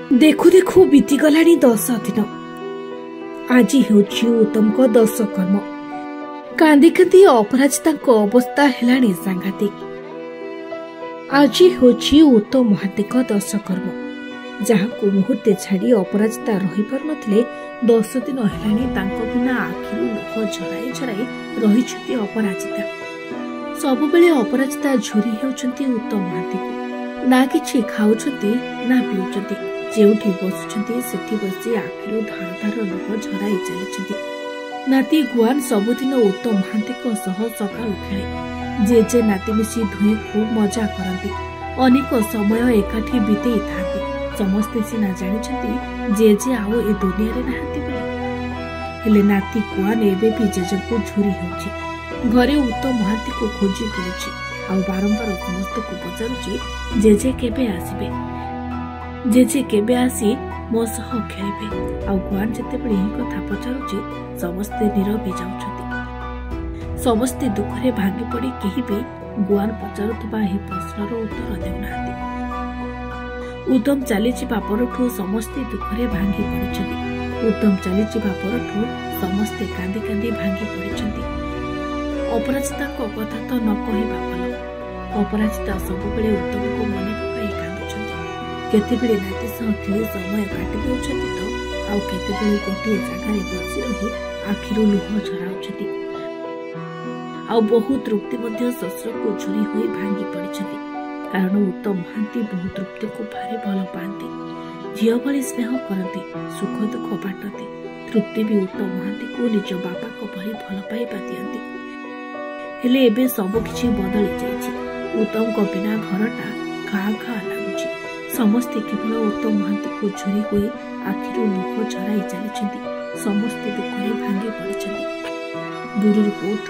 देखु देखु बीतीगलाणी 10 दिन। आज हेउछि उत्तम को 10 कर्म। कांदी कांदी अपराजिता अवस्था हेलाणी सांघातिक। आज हेउछि उत्तम महांती को 10 कर्म, जहाँ को मुहूर्ते छाड़ी अपराजिता रही पार नथिले 10 दिन हेलाणी तांको बिना आखिरु लुह झराई झराई रहिछथि अपराजिता। सबुबेले अपराजिता झुरी हेउछन्ति उत्तम महांती को। ना किछि खाउछन्ति ना पिउछन्ति, जेउठी बसुछन्ति सेठी बसी आखिरु धार धार लुह झराई चलिछन्ति। नाती गुआन सबुदिन उत्तम महांती सह सकाळु खेले। जेजे नाती मिसी धुए खूब मजा करती। अनेक समय एकाठी बीतेई थांती। समस्ते सिना जानिछन्ति जेजे आओ ए दुनिया रे नाहंती बोली। हेले नाती गुआन एबे भी जेजे को झुरी हेउछि। घरे उत्तम महांती को खोजी बुलुछि। आउ बारंबार समस्त को पचारुछि जेजे केबे आसीबे, जेजे केबे आसी मो सह खेलिबे। आउ गुआन जेतेबेले एही कथा पचारुछि समस्ते नीरव हो जाउछथि। समस्ते दुखरे भांगी पड़ी केही भी गुआन पचारुथबा एही प्रश्नर उत्तर देउनाहांती। उत्तम चलीजिबा परठू समस्ते दुखरे भांगी पड़िछथि। उत्तम चलीजिबा परठू समस्ते कांदी कांदी भांगी पड़िछथि। अपराजिता कथा तो न कहवा भल। अपराजिता सबुबेले उत्तम को मन पकाई कांदुछन्ति। केतेबेले नाती सह खेली समय काटी देउछन्ति तो आउ केतेबेले गोटिए जागारे बसी रही आखिरु लुह झराउछन्ति। आउ बहु तृप्ति मध्य शस्त्र को झुरी होई भांगी पड़िछन्ति। कारण उत्तम महांती बहु तृप्ति को भारी भल पाती। झियो भली स्नेह करती, सुख दुख बाटती। तृप्ति भी उत्तम महांती को निज बापा को भली भल पाइबा दियंती। हेले एबे सब किछि बदली जाइछि। उत्तम को बिना घरटा घा घा लागुछि। समस्ते केवल उत्तम महांती को झुरी होई आखिरु लुह झराई चलिछन्ति। समस्ते दुखरे भांगी पड़िछन्ति। Bureau report,